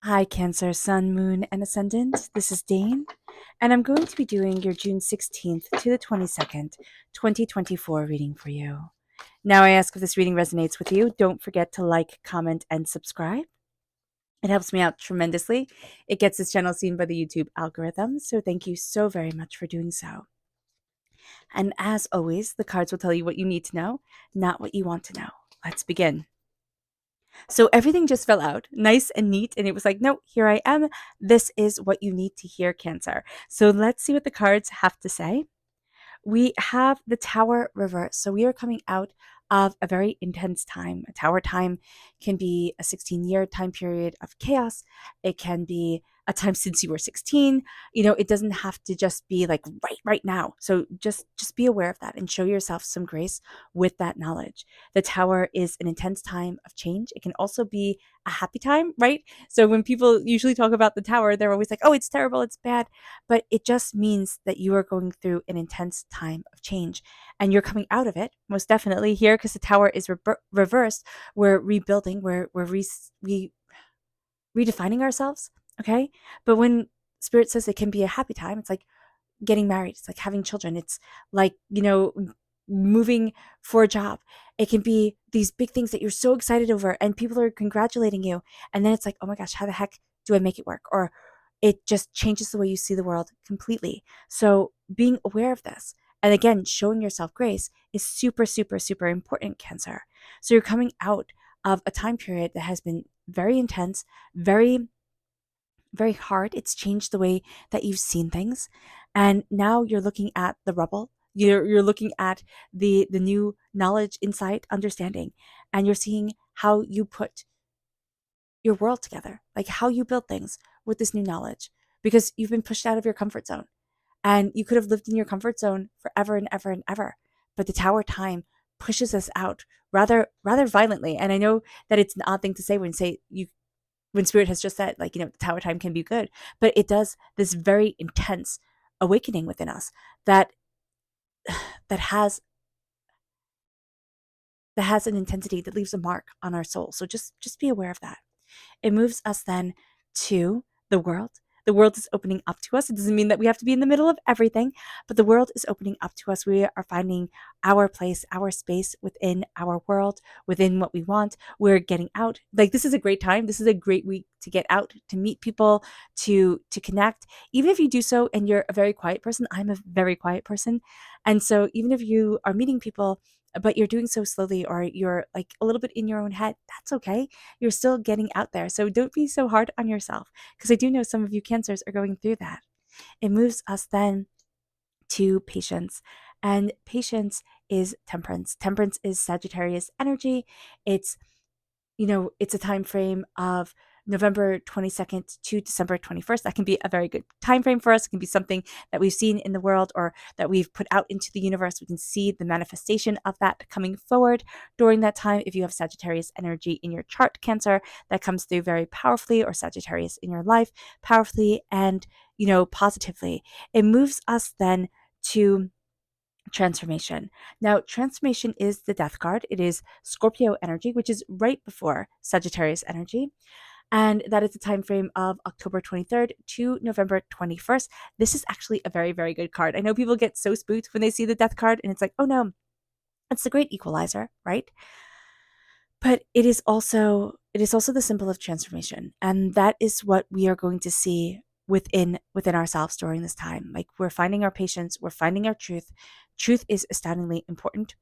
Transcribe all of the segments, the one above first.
Hi, Cancer, Sun, Moon, and Ascendant. This is Dane, and I'm going to be doing your June 16th to the 22nd, 2024 reading for you. Now, I ask if this reading resonates with you. Don't forget to like, comment, and subscribe. It helps me out tremendously. It gets this channel seen by the YouTube algorithm, so thank you so very much for doing so. And as always, the cards will tell you what you need to know, not what you want to know. Let's begin. So everything just fell out nice and neat. And it was like, no, here I am. This is what you need to hear, Cancer. So let's see what the cards have to say. We have the Tower reverse. So we are coming out of a very intense time. A Tower time can be a 16-year time period of chaos. It can be a time since you were 16. It doesn't have to just be like right now. So just be aware of that and show yourself some grace with that knowledge. The Tower is an intense time of change. It can also be a happy time, right? So when people usually talk about the Tower, they're always like, "Oh, it's terrible, it's bad." But it just means that you are going through an intense time of change and you're coming out of it most definitely here because the Tower is reversed. We're rebuilding, we're redefining ourselves. Okay. But when Spirit says it can be a happy time, it's like getting married, it's like having children, it's like, moving for a job. It can be these big things that you're so excited over and people are congratulating you. And then it's like, oh my gosh, how the heck do I make it work? Or it just changes the way you see the world completely. So being aware of this and again, showing yourself grace is super, super, super important, Cancer. So you're coming out of a time period that has been very intense, very, very hard. It's changed the way that you've seen things. And now you're looking at the rubble. You're looking at the new knowledge, insight, understanding, and you're seeing how you put your world together, like how you build things with this new knowledge, because you've been pushed out of your comfort zone. And you could have lived in your comfort zone forever and ever and ever. But the Tower time pushes us out rather violently. And I know that it's an odd thing to say when Spirit has just said, like, the Tower time can be good, but it does this very intense awakening within us that that has an intensity that leaves a mark on our soul. So just be aware of that. It moves us then to the world. The world is opening up to us. It doesn't mean that we have to be in the middle of everything, but the world is opening up to us. We are finding our place, our space within our world, within what we want. We're getting out. Like, this is a great time. This is a great week to get out, to meet people, to connect. Even if you do so and you're a very quiet person, I'm a very quiet person. And so even if you are meeting people, but you're doing so slowly or you're like a little bit in your own head, that's okay. You're still getting out there. So don't be so hard on yourself, because I do know some of you Cancers are going through that. It moves us then to patience. And patience is temperance. Temperance is Sagittarius energy. It's it's a time frame of November 22nd to December 21st. That can be a very good time frame for us. It can be something that we've seen in the world or that we've put out into the universe. We can see the manifestation of that coming forward during that time. If you have Sagittarius energy in your chart, Cancer, that comes through very powerfully, or Sagittarius in your life powerfully and, positively. It moves us then to transformation. Now, transformation is the death card. It is Scorpio energy, which is right before Sagittarius energy. And that is the time frame of October 23rd to November 21st. This is actually a very, very good card. I know people get so spooked when they see the death card and it's like, oh no, it's the great equalizer, right? But it is also the symbol of transformation. And that is what we are going to see within ourselves during this time. Like, we're finding our patience, we're finding our truth. Truth is astoundingly important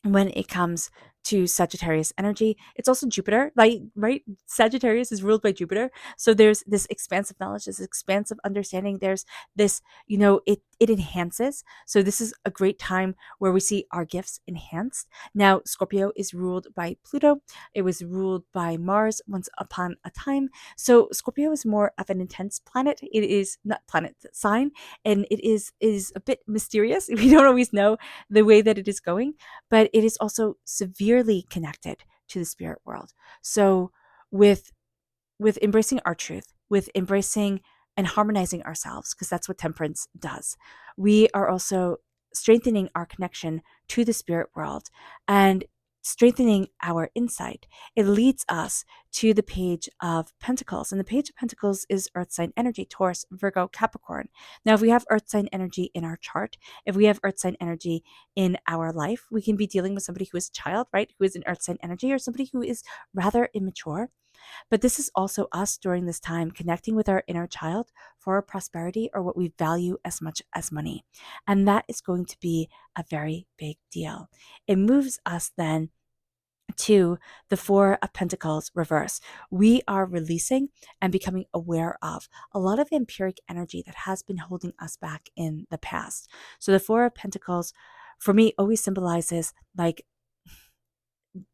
when it comes to Sagittarius energy. It's also Jupiter, like, right? Sagittarius is ruled by Jupiter. So there's this expansive knowledge, this expansive understanding. There's this, it enhances. So this is a great time where we see our gifts enhanced. Now, Scorpio is ruled by Pluto. It was ruled by Mars once upon a time. So Scorpio is more of an intense planet. It is not planet sign, and it is a bit mysterious. We don't always know the way that it is going, but it is also severely connected to the spirit world. So with embracing our truth, with embracing and harmonizing ourselves, because that's what temperance does, we are also strengthening our connection to the spirit world and strengthening our insight, it leads us to the Page of Pentacles. And the Page of Pentacles is Earth sign energy, Taurus, Virgo, Capricorn. Now, if we have Earth sign energy in our chart, if we have Earth sign energy in our life, we can be dealing with somebody who is a child, right? Who is an Earth sign energy, or somebody who is rather immature. But this is also us during this time connecting with our inner child for our prosperity, or what we value as much as money. And that is going to be a very big deal. It moves us then to the Four of Pentacles reverse. We are releasing and becoming aware of a lot of empiric energy that has been holding us back in the past. So the Four of Pentacles for me always symbolizes like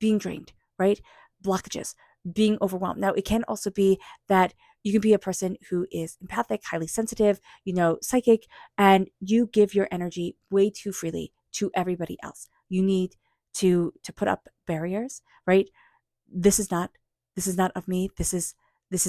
being drained, right? Blockages, being overwhelmed. Now, it can also be that you can be a person who is empathic, highly sensitive, psychic, and you give your energy way too freely to everybody else. You need to put up barriers, right? This is not of me. This is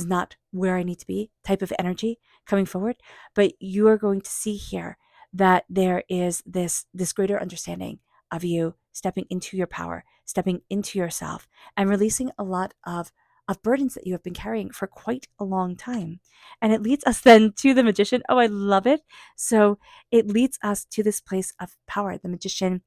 not where I need to be type of energy coming forward. But you are going to see here that there is this greater understanding of you stepping into your power, stepping into yourself, and releasing a lot of burdens that you have been carrying for quite a long time. And it leads us then to the Magician. Oh, I love it. So it leads us to this place of power. The Magician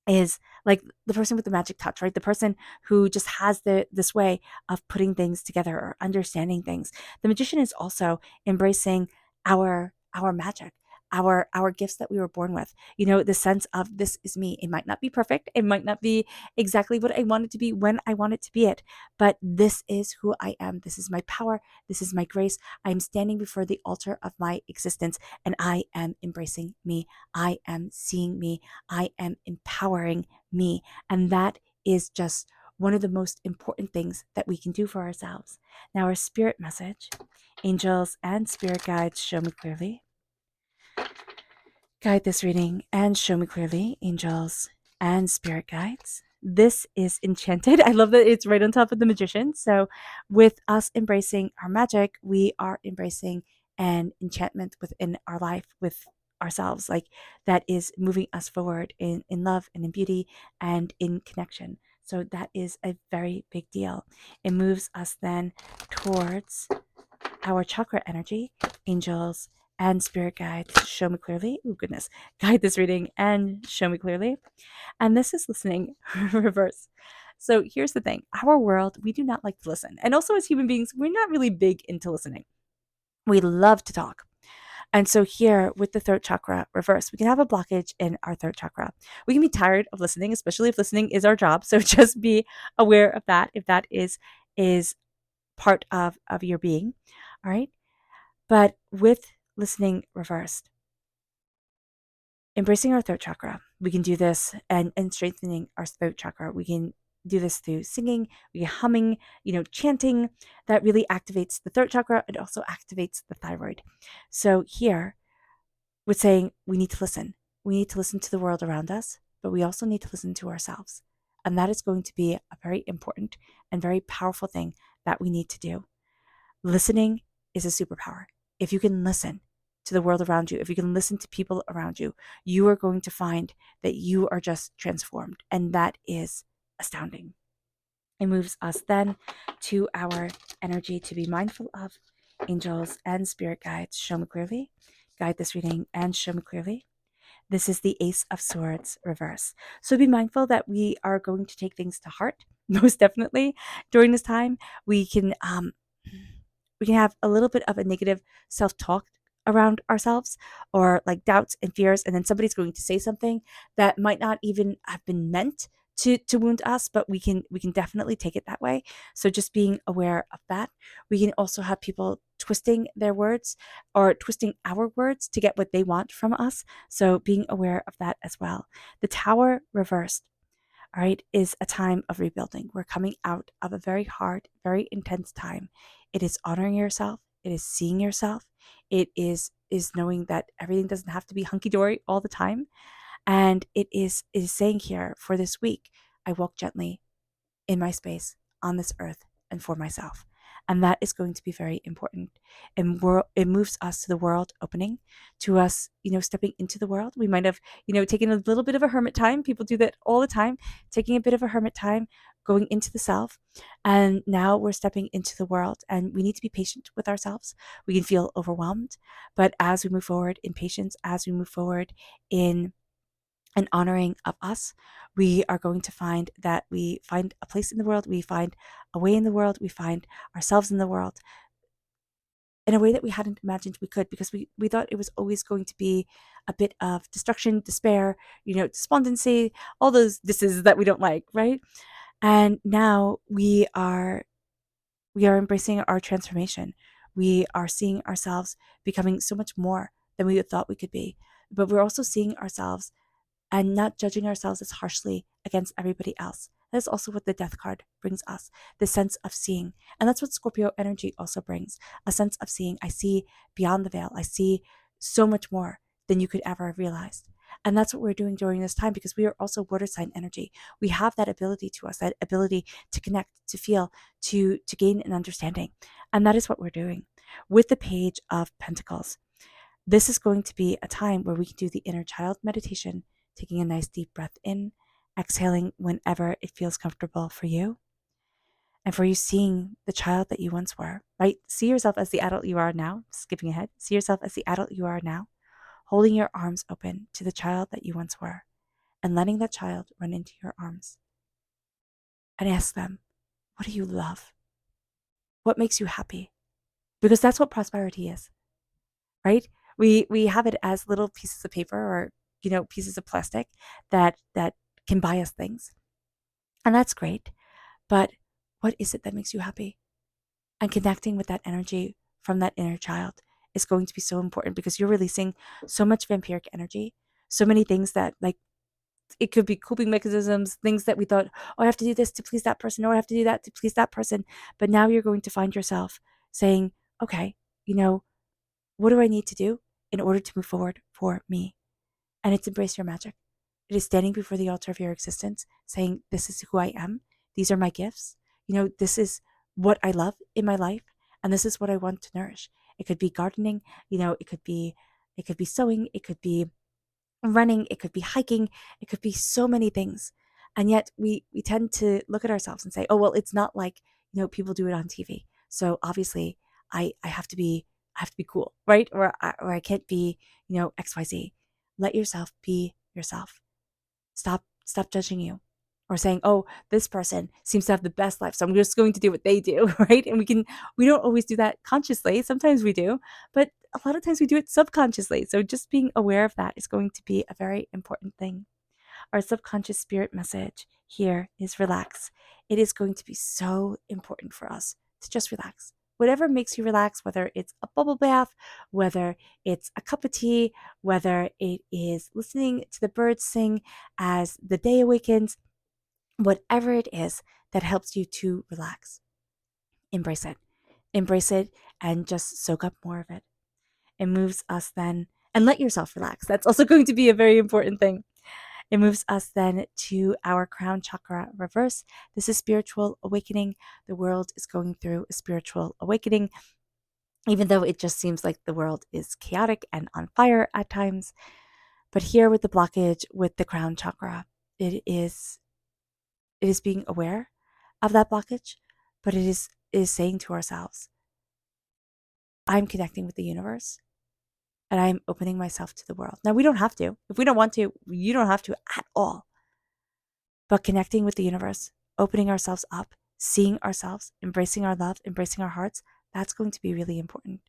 is like the person with the magic touch, right? The person who just has this way of putting things together or understanding things. The Magician is also embracing our magic, our gifts that we were born with. The sense of, this is me. It might not be perfect. It might not be exactly what I want it to be when I want it to be it, but this is who I am. This is my power. This is my grace. I'm standing before the altar of my existence, and I am embracing me. I am seeing me. I am empowering me. And that is just one of the most important things that we can do for ourselves. Now, our spirit message, angels and spirit guides, show me clearly. Guide this reading and show me clearly, angels and spirit guides. This is Enchanted. I love that it's right on top of the Magician. So with us embracing our magic, we are embracing an enchantment within our life, with ourselves, like that is moving us forward in love and in beauty and in connection. So that is a very big deal. It moves us then towards our chakra energy, angels and spirit guides, show me clearly. Oh, goodness. Guide this reading and show me clearly. And this is listening reverse. So here's the thing. Our world, we do not like to listen. And also as human beings, we're not really big into listening. We love to talk. And so here with the throat chakra reverse, we can have a blockage in our throat chakra. We can be tired of listening, especially if listening is our job. So just be aware of that if that is part of your being. All right. But with listening reversed, embracing our throat chakra, we can do this and strengthening our throat chakra. We can do this through singing, we can humming, chanting. That really activates the throat chakra. It also activates the thyroid. So here, we're saying we need to listen. We need to listen to the world around us, but we also need to listen to ourselves. And that is going to be a very important and very powerful thing that we need to do. Listening is a superpower. If you can listen to the world around you, if you can listen to people around you, you are going to find that you are just transformed. And that is astounding. It moves us then to our energy to be mindful of. Angels and spirit guides, show me clearly. Guide this reading and show me clearly. This is the Ace of Swords reverse. So be mindful that we are going to take things to heart. Most definitely during this time, we can have a little bit of a negative self-talk around ourselves, or like doubts and fears, and then somebody's going to say something that might not even have been meant to wound us, but we can definitely take it that way. So just being aware of that. We can also have people twisting their words or twisting our words to get what they want from us. So being aware of that as well. The Tower reversed, all right, is a time of rebuilding. We're coming out of a very hard, very intense time. It is honoring yourself. It is seeing yourself. It is knowing that everything doesn't have to be hunky-dory all the time. And it is saying here, for this week, I walk gently in my space on this earth and for myself. And that is going to be very important. And it moves us to the world opening, to us, stepping into the world. We might have, taken a little bit of a hermit time. People do that all the time, taking a bit of a hermit time, going into the self. And now we're stepping into the world, and we need to be patient with ourselves. We can feel overwhelmed, but as we move forward in patience, as we move forward in an honoring of us, we are going to find that we find a place in the world, we find a way in the world, we find ourselves in the world in a way that we hadn't imagined we could, because we thought it was always going to be a bit of destruction, despair, despondency, all those thises that we don't like, right? And now we are embracing our transformation. We are seeing ourselves becoming so much more than we thought we could be. But we're also seeing ourselves and not judging ourselves as harshly against everybody else. That's also what the death card brings us, the sense of seeing. And that's what Scorpio energy also brings, a sense of seeing. I see beyond the veil. I see so much more than you could ever have realized. And that's what we're doing during this time, because we are also water sign energy. We have that ability to us, that ability to connect, to feel, to gain an understanding. And that is what we're doing. With the Page of Pentacles, this is going to be a time where we can do the inner child meditation, taking a nice deep breath in, exhaling whenever it feels comfortable for you. And for you, seeing the child that you once were, right? See yourself as the adult you are now, skipping ahead. See yourself as the adult you are now, holding your arms open to the child that you once were, and letting that child run into your arms. And ask them, what do you love? What makes you happy? Because that's what prosperity is, right? We have it as little pieces of paper, or pieces of plastic that can buy us things. And that's great. But what is it that makes you happy? And connecting with that energy from that inner child is going to be so important, because you're releasing so much vampiric energy, so many things that, like, it could be coping mechanisms, things that we thought, oh, I have to do this to please that person, or I have to do that to please that person. But now you're going to find yourself saying, okay, what do I need to do in order to move forward for me? And it's embrace your magic. It is standing before the altar of your existence, saying, this is who I am. These are my gifts. This is what I love in my life, and this is what I want to nourish. It could be gardening, it could be sewing, it could be running, it could be hiking, it could be so many things. And yet we tend to look at ourselves and say, oh, well, it's not like, people do it on TV. So obviously I have to be cool, right? Or I can't be, XYZ. Let yourself be yourself. Stop judging you, or saying, oh, this person seems to have the best life, so I'm just going to do what they do, right? And we don't always do that consciously. Sometimes we do, but a lot of times we do it subconsciously. So just being aware of that is going to be a very important thing. Our subconscious spirit message here is relax. It is going to be so important for us to just relax. Whatever makes you relax, whether it's a bubble bath, whether it's a cup of tea, whether it is listening to the birds sing as the day awakens, whatever it is that helps you to relax, embrace it. Embrace it and just soak up more of it. It moves us then, and let yourself relax. That's also going to be a very important thing. It moves us then to our crown chakra reverse. This is spiritual awakening. The world is going through a spiritual awakening, even though it just seems like the world is chaotic and on fire at times. But here with the blockage with the crown chakra, it is being aware of that blockage, but it is saying to ourselves, I'm connecting with the universe, and I'm opening myself to the world. Now, we don't have to. If we don't want to, you don't have to at all. But connecting with the universe, opening ourselves up, seeing ourselves, embracing our love, embracing our hearts, that's going to be really important.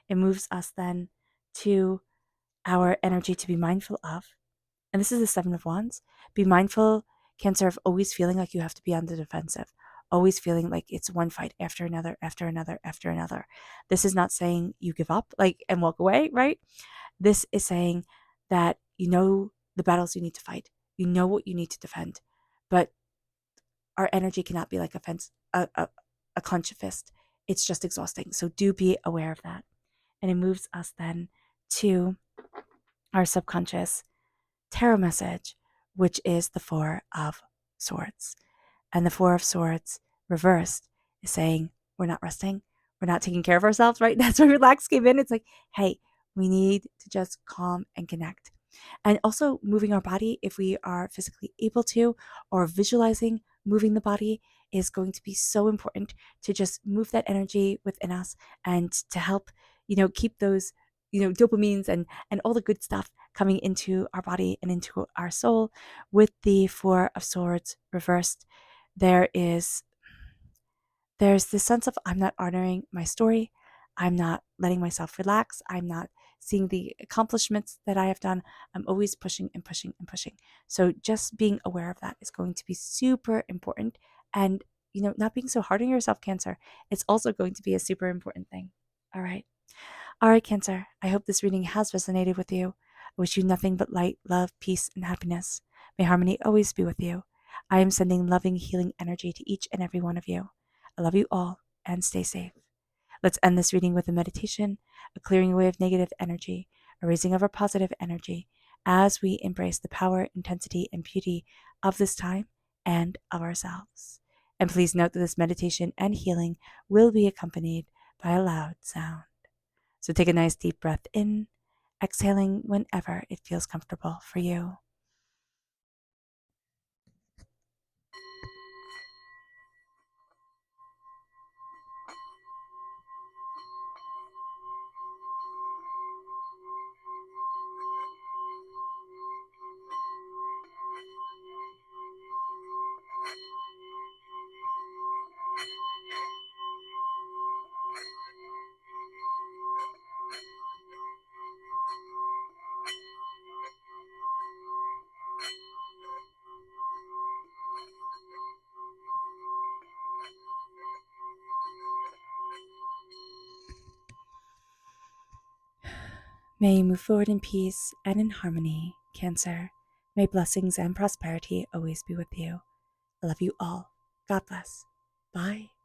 It moves us then to our energy to be mindful of. And this is the Seven of Wands. Be mindful, Cancer, of always feeling like you have to be on the defensive, always feeling like it's one fight after another, after another, after another. This is not saying you give up, and walk away, right? This is saying that you know the battles you need to fight. You know what you need to defend. But our energy cannot be like a clenched fist. It's just exhausting. So do be aware of that. And it moves us then to our subconscious tarot message, which is the Four of Swords. And the Four of Swords reversed is saying, we're not resting, we're not taking care of ourselves, right? That's where relax came in. It's like, hey, we need to just calm and connect. And also moving our body, if we are physically able to, or visualizing moving the body, is going to be so important to just move that energy within us and to help, keep those, dopamines and all the good stuff coming into our body and into our soul. With the Four of Swords reversed, there's this sense of, I'm not honoring my story. I'm not letting myself relax. I'm not seeing the accomplishments that I have done. I'm always pushing and pushing and pushing. So just being aware of that is going to be super important. And, not being so hard on yourself, Cancer, it's also going to be a super important thing. All right. All right, Cancer. I hope this reading has resonated with you. I wish you nothing but light, love, peace, and happiness. May harmony always be with you. I am sending loving, healing energy to each and every one of you. I love you all, and stay safe. Let's end this reading with a meditation, a clearing away of negative energy, a raising of our positive energy as we embrace the power, intensity, and beauty of this time and of ourselves. And please note that this meditation and healing will be accompanied by a loud sound. So take a nice deep breath in, exhaling whenever it feels comfortable for you. May you move forward in peace and in harmony, Cancer. May blessings and prosperity always be with you. I love you all. God bless. Bye.